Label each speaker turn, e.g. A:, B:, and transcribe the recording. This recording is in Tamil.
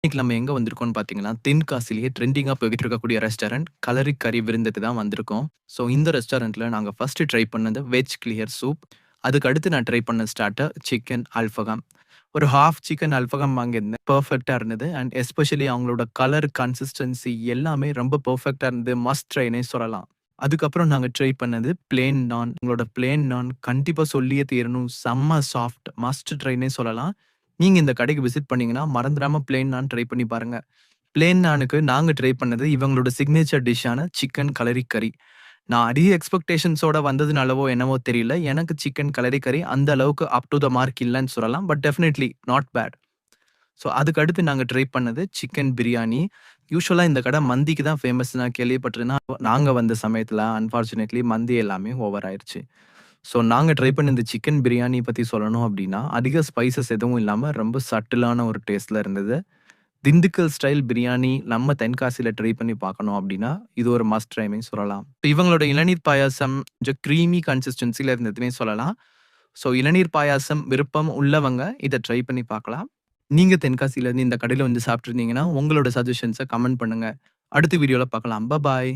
A: இன்னைக்கு நம்ம எங்க வந்திருக்கோம்னு பார்த்தீங்கன்னா, தென்காசியிலேயே ட்ரெண்டிங்கா போய்க்கிட்டு இருக்கக்கூடிய ரெஸ்டாரண்ட் கலரி கறி விருந்துக்கு தான் வந்திருக்கோம். ஸோ இந்த ரெஸ்டாரண்ட்ல நாங்க ஃபர்ஸ்ட் ட்ரை பண்ணது வெஜ் கிளியர் சூப். அதுக்கு அடுத்து நான் ட்ரை பண்ண ஸ்டார்ட்டர் சிக்கன் அல்ஃபகாம். ஒரு ஹாஃப் சிக்கன் அல்ஃபகாம் வாங்கியிருந்தேன். பெர்ஃபெக்ட்டா இருந்தது. அண்ட் எஸ்பெஷலி அவங்களோட கலர், கன்சிஸ்டன்சி எல்லாமே ரொம்ப பெர்ஃபெக்ட்டா இருந்தது. மஸ்ட் ட்ரைன்னே சொல்லலாம். அதுக்கப்புறம் நாங்க ட்ரை பண்ணது பிளெயின் நான். உங்களோட பிளெயின் நான் கண்டிப்பா சொல்லியே தீரணும். செம்ம சாஃப்ட். மஸ்ட் ட்ரைன்னே சொல்லலாம். நீங்க இந்த கடைக்கு விசிட் பண்ணீங்கன்னா, மறந்துடாம பிளெயின் நான் ட்ரை பண்ணி பாருங்க. பிளெயின் நானுக்கு நாங்க ட்ரை பண்ணது இவங்களோட சிக்னேச்சர் டிஷ்ஷான சிக்கன் கலரி கறி. நான் அதிக எக்ஸ்பெக்டேஷன்ஸோட வந்ததுனாலவோ என்னவோ தெரியல. எனக்கு சிக்கன் கலரி கறி அந்த அளவுக்கு அப் டூ த மார்க் இல்லன்னு சொல்லலாம். But definitely not bad. So அதுக்கு அடுத்து நாங்க ட்ரை பண்ணது சிக்கன் பிரியாணி. யூசுவலா இந்த கடை மந்திக்கு தான் ஃபேமஸ் நான் கேள்விப்பட்டிருந்தேன். நாங்க வந்த சமயத்துல அன்பார்ச்சுனேட்லி மந்தி எல்லாமே ஓவர் ஆயிருச்சு. ஸோ நாங்க ட்ரை பண்ண இந்த சிக்கன் பிரியாணி பத்தி சொல்லணும் அப்டின்னா, அதிக ஸ்பைசஸ் எதுவும் இல்லாம ரொம்ப சட்டிலான ஒரு டேஸ்ட்ல இருந்தது. திண்டுக்கல் ஸ்டைல் பிரியாணி நம்ம தென்காசியில ட்ரை பண்ணி பார்க்கணும் அப்டின்னா, இது ஒரு மஸ்ட் ட்ரைன்னே சொல்லலாம். இப்ப இவங்களோட இளநீர் பாயாசம் கொஞ்சம் கிரீமி கன்சிஸ்டன்சில இருந்ததுன்னே சொல்லலாம். ஸோ இளநீர் பாயாசம் விருப்பம் உள்ளவங்க இத ட்ரை பண்ணி பார்க்கலாம். நீங்க தென்காசியில இருந்து இந்த கடையில வந்து சாப்பிட்டுருந்தீங்கன்னா, உங்களோட சஜஷன்ஸ கமெண்ட் பண்ணுங்க. அடுத்த வீடியோல பார்க்கலாம். பாய்.